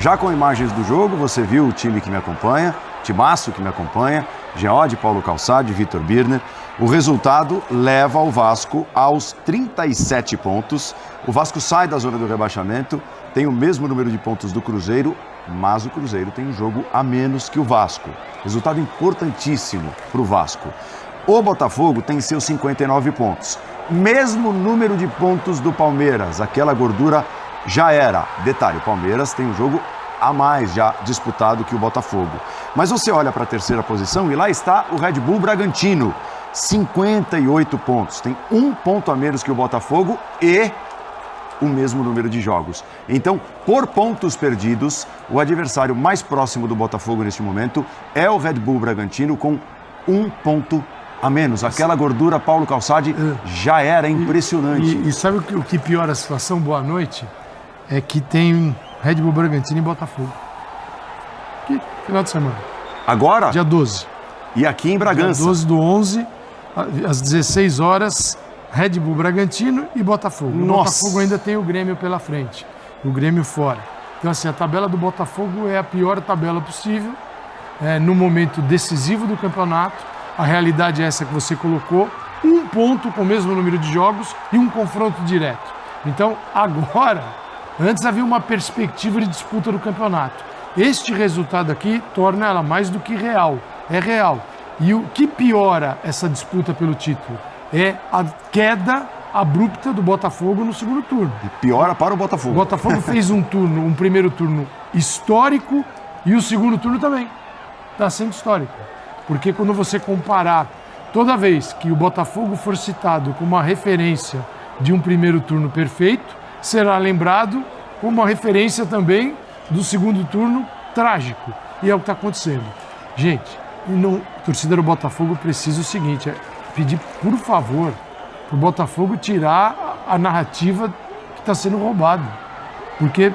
Já com imagens do jogo, você viu o time que me acompanha, timaço que me acompanha, Geode, Paulo Calçade, Vitor Birner. O resultado leva o Vasco aos 37 pontos. O Vasco sai da zona do rebaixamento, tem o mesmo número de pontos do Cruzeiro, mas o Cruzeiro tem um jogo a menos que o Vasco. Resultado importantíssimo para o Vasco. O Botafogo tem seus 59 pontos. Mesmo número de pontos do Palmeiras. Aquela gordura já era. Detalhe, o Palmeiras tem um jogo a mais já disputado que o Botafogo. Mas você olha para a terceira posição e lá está o Red Bull Bragantino. 58 pontos. Tem um ponto a menos que o Botafogo e o mesmo número de jogos. Então, por pontos perdidos, o adversário mais próximo do Botafogo neste momento é o Red Bull Bragantino com um ponto a menos. Aquela gordura, Paulo Calçade, já era impressionante. E sabe o que piora a situação? Boa noite. É que tem Red Bull Bragantino e Botafogo. Que final de semana. Agora? Dia 12. E aqui em Bragança. Dia 12 do 11, às 16 horas, Red Bull Bragantino e Botafogo. O Botafogo ainda tem o Grêmio pela frente. O Grêmio fora. Então, assim, a tabela do Botafogo é a pior tabela possível. No momento decisivo do campeonato. A realidade é essa que você colocou. Um ponto com o mesmo número de jogos e um confronto direto. Então, agora, antes havia uma perspectiva de disputa do campeonato. Este resultado aqui torna ela mais do que real. É real. E o que piora essa disputa pelo título é a queda abrupta do Botafogo no segundo turno. E piora para o Botafogo. O Botafogo fez um primeiro turno histórico e o segundo turno também. Está sendo histórico. Porque quando você comparar, toda vez que o Botafogo for citado como uma referência de um primeiro turno perfeito, será lembrado como uma referência também do segundo turno trágico. E é o que está acontecendo. Gente, a torcida do Botafogo precisa o seguinte, pedir, por favor, para o Botafogo tirar a narrativa que está sendo roubada. Porque,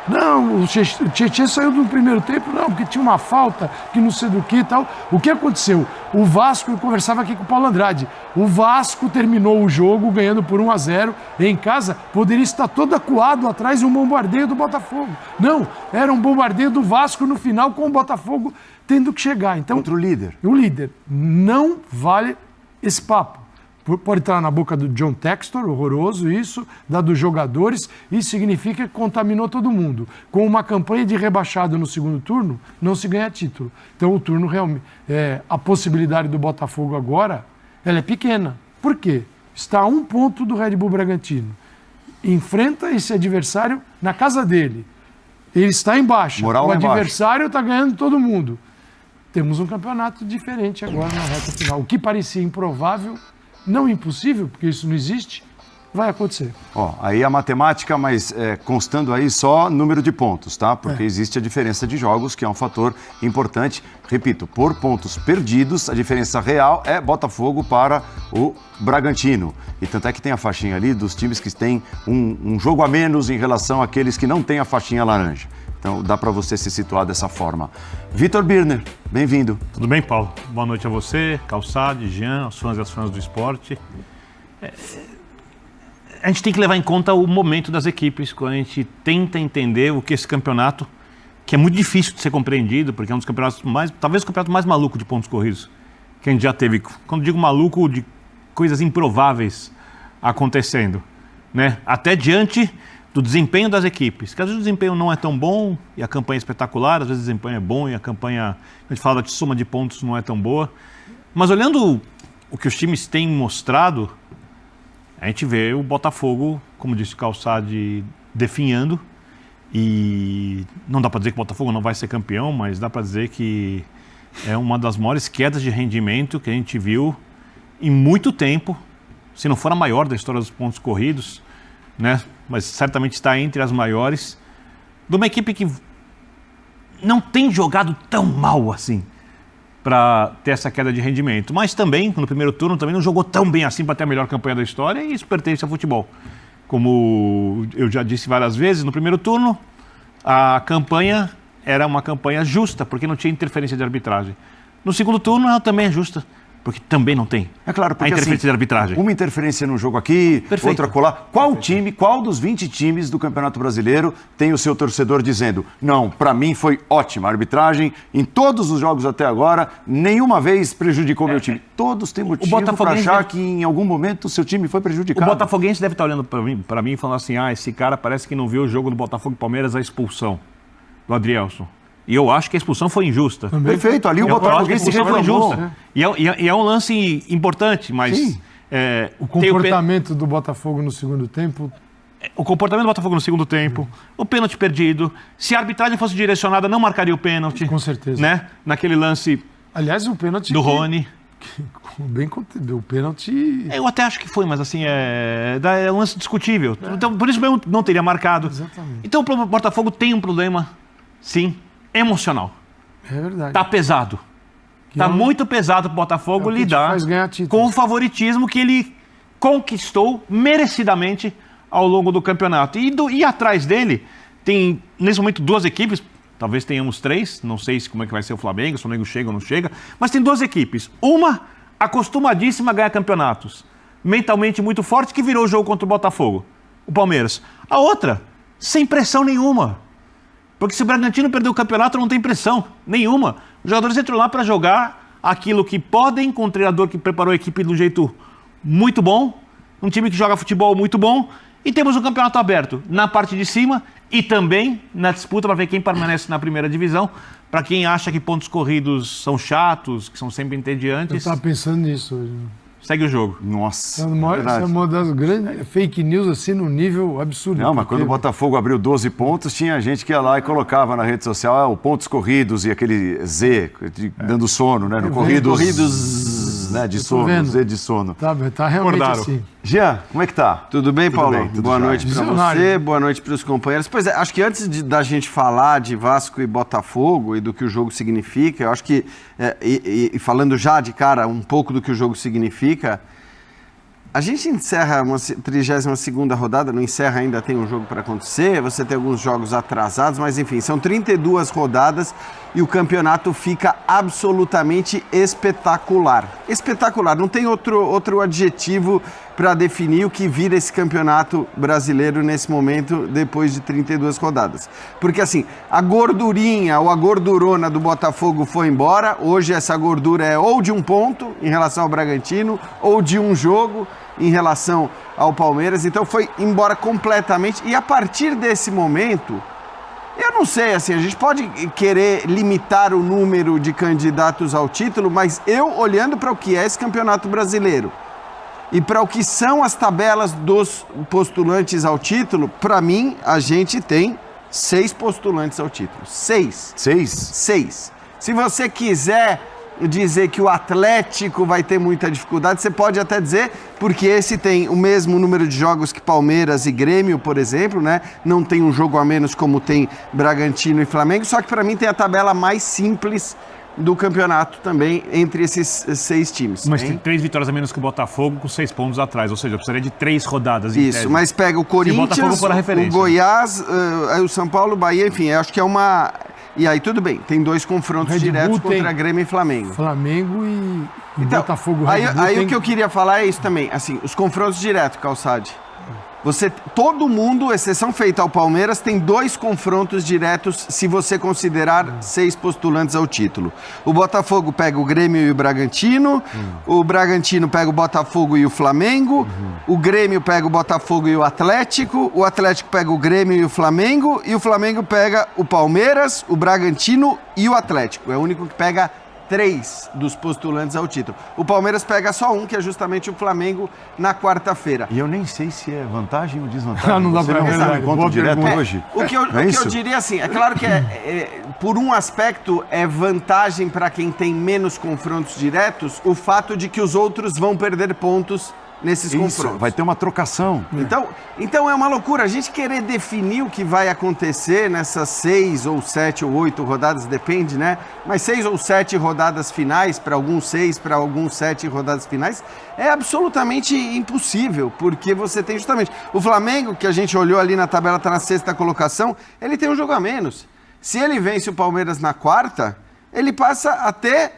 não, o Tietchan saiu do primeiro tempo, não, porque tinha uma falta, que não sei do que e tal. O que aconteceu? O Vasco, eu conversava aqui com o Paulo Andrade, o Vasco terminou o jogo ganhando por 1-0 em casa, poderia estar todo acuado atrás de um bombardeio do Botafogo. Não, era um bombardeio do Vasco no final com o Botafogo tendo que chegar. Então, contra o líder. O líder. Não vale esse papo. Pode estar na boca do John Textor, horroroso isso, da dos jogadores, isso significa que contaminou todo mundo. Com uma campanha de rebaixado no segundo turno, não se ganha título. Então o turno realmente, a possibilidade do Botafogo agora, ela é pequena. Por quê? Está a um ponto do Red Bull Bragantino. Enfrenta esse adversário na casa dele. Ele está em baixa. Moral o lá adversário está ganhando todo mundo. Temos um campeonato diferente agora na reta final. O que parecia improvável, não impossível, porque isso não existe, vai acontecer. Aí a matemática, mas constando aí só número de pontos, tá? Porque existe a diferença de jogos, que é um fator importante. Repito, por pontos perdidos, a diferença real é Botafogo para o Bragantino. E tanto é que tem a faixinha ali dos times que têm um jogo a menos em relação àqueles que não têm a faixinha laranja. Então dá para você se situar dessa forma. Vitor Birner, bem-vindo. Tudo bem, Paulo? Boa noite a você, Calçade, Jean, aos fãs e às fãs do esporte. A gente tem que levar em conta o momento das equipes quando a gente tenta entender o que esse campeonato, que é muito difícil de ser compreendido, porque é um dos campeonatos talvez o campeonato mais maluco de pontos corridos que a gente já teve. Quando digo maluco, de coisas improváveis acontecendo, né? Até diante do desempenho das equipes, que às vezes o desempenho não é tão bom e a campanha é espetacular, às vezes o desempenho é bom e a campanha, a gente fala de soma de pontos, não é tão boa. Mas olhando o que os times têm mostrado, a gente vê o Botafogo, como disse o Calçade, definhando. E não dá para dizer que o Botafogo não vai ser campeão, mas dá para dizer que é uma das maiores quedas de rendimento que a gente viu em muito tempo, se não for a maior da história dos pontos corridos, né? Mas certamente está entre as maiores, de uma equipe que não tem jogado tão mal assim para ter essa queda de rendimento. Mas também, no primeiro turno, também não jogou tão bem assim para ter a melhor campanha da história, e isso pertence ao futebol. Como eu já disse várias vezes, no primeiro turno, a campanha era uma campanha justa, porque não tinha interferência de arbitragem. No segundo turno, ela também é justa, Porque também não tem. É claro, porque a interferência assim, de arbitragem. Uma interferência num jogo aqui, Perfeito. outra colar. Qual dos 20 times do Campeonato Brasileiro tem o seu torcedor dizendo: não, para mim foi ótima a arbitragem, em todos os jogos até agora, nenhuma vez prejudicou meu time. Todos têm motivo para achar que em algum momento o seu time foi prejudicado. O botafoguense deve estar olhando para mim e falando assim: esse cara parece que não viu o jogo do Botafogo e Palmeiras, a expulsão do Adrielson. E eu acho que a expulsão foi injusta. Perfeito, ali o Botafoguense foi injusta. E é um lance importante, mas... Sim. O comportamento do Botafogo no segundo tempo... O comportamento do Botafogo no segundo tempo, o pênalti perdido. Se a arbitragem fosse direcionada, não marcaria o pênalti. Com certeza. Né? Naquele lance Aliás, o pênalti... do Rony. Bem conteúdo. O pênalti... Eu até acho que foi, mas assim, é um lance discutível. Então, por isso mesmo não teria marcado. Exatamente. Então o Botafogo tem um problema, sim, emocional. É verdade. Tá pesado. Tá muito pesado pro Botafogo lidar com o favoritismo que ele conquistou merecidamente ao longo do campeonato. E atrás dele tem, nesse momento, 2 equipes, talvez tenhamos 3, não sei como é que vai ser o Flamengo, se o Flamengo chega ou não chega, mas tem 2 equipes. Uma acostumadíssima a ganhar campeonatos, mentalmente muito forte, que virou o jogo contra o Botafogo, o Palmeiras. A outra, sem pressão nenhuma. Porque se o Bragantino perder o campeonato, não tem pressão nenhuma. Os jogadores entram lá para jogar aquilo que podem, com um treinador que preparou a equipe de um jeito muito bom, um time que joga futebol muito bom, e temos um campeonato aberto na parte de cima e também na disputa para ver quem permanece na primeira divisão. Para quem acha que pontos corridos são chatos, que são sempre entediantes... Eu estava pensando nisso hoje. Segue o jogo. Nossa, essa é uma das grandes fake news, assim, num nível absurdo. Não, mas quando o Botafogo abriu 12 pontos, tinha gente que ia lá e colocava na rede social o pontos corridos e aquele Z, dando sono, né? No corridos, né? De sono, Z de sono. Tá realmente assim. Jean, como é que tá? Tudo bem, Paulo? Tudo boa jóia. noite para você, boa noite para os companheiros. Pois é, acho que antes da gente falar de Vasco e Botafogo e do que o jogo significa, eu acho que, falando já de cara um pouco do que o jogo significa, a gente encerra uma 32ª rodada, não encerra ainda, tem um jogo para acontecer, você tem alguns jogos atrasados, mas enfim, são 32 rodadas e o campeonato fica absolutamente espetacular. Espetacular, não tem outro adjetivo para definir o que vira esse campeonato brasileiro nesse momento, depois de 32 rodadas. Porque assim, a gordurinha ou a gordurona do Botafogo foi embora, hoje essa gordura é ou de um ponto em relação ao Bragantino, ou de um jogo em relação ao Palmeiras, então foi embora completamente, e a partir desse momento, eu não sei, assim, a gente pode querer limitar o número de candidatos ao título, mas eu, olhando para o que é esse campeonato brasileiro, e para o que são as tabelas dos postulantes ao título, para mim, a gente tem 6 postulantes ao título. 6. 6. Se você quiser dizer que o Atlético vai ter muita dificuldade, você pode até dizer, porque esse tem o mesmo número de jogos que Palmeiras e Grêmio, por exemplo, né? Não tem um jogo a menos como tem Bragantino e Flamengo, só que para mim tem a tabela mais simples do campeonato também entre esses 6 times. Mas tem 3 vitórias a menos que o Botafogo, com 6 pontos atrás, ou seja, eu precisaria de 3 rodadas. Isso, mas pega o Corinthians, o Goiás, o São Paulo, o Bahia, enfim, acho que é uma... E aí tudo bem, tem 2 confrontos diretos contra Grêmio e Flamengo. Flamengo e então, Botafogo. Aí o que eu queria falar é isso também, assim, os confrontos diretos, Calçade. Todo mundo, exceção feita ao Palmeiras, tem 2 confrontos diretos se você considerar 6 postulantes ao título. O Botafogo pega o Grêmio e o Bragantino, o Bragantino pega o Botafogo e o Flamengo, o Grêmio pega o Botafogo e o Atlético pega o Grêmio e o Flamengo pega o Palmeiras, o Bragantino e o Atlético. É o único que pega 3 dos postulantes ao título. O Palmeiras pega só um, que é justamente o Flamengo, na quarta-feira. E eu nem sei se é vantagem ou desvantagem. Não dá Você pra não está no encontro direto hoje? O que eu diria assim, é claro que por um aspecto é vantagem para quem tem menos confrontos diretos o fato de que os outros vão perder pontos nesses confrontos. Vai ter uma trocação. Então é uma loucura. A gente querer definir o que vai acontecer nessas 6 ou 7 ou 8 rodadas, depende, né? Mas 6 ou 7 rodadas finais, para alguns 6, para alguns 7 rodadas finais, é absolutamente impossível, porque você tem justamente o Flamengo, que a gente olhou ali na tabela, está na 6ª colocação, ele tem um jogo a menos. Se ele vence o Palmeiras na quarta, ele passa a ter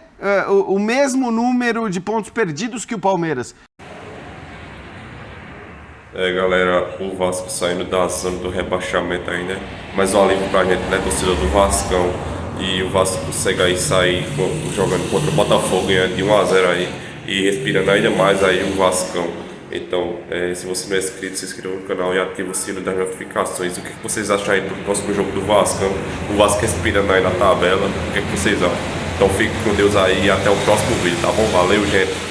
o mesmo número de pontos perdidos que o Palmeiras. Galera, o Vasco saindo da zona do rebaixamento aí, né? Mas um alívio pra gente, né? Torcida do Vascão. E o Vasco consegue aí sair jogando contra o Botafogo, ganhando de 1-0 aí. E respirando ainda mais aí o Vascão. Então, se você não é inscrito, se inscreva no canal e ative o sino das notificações. O que vocês acham aí do próximo jogo do Vascão? O Vasco respirando aí na tabela. O que vocês acham? Então fique com Deus aí e até o próximo vídeo, tá bom? Valeu, gente!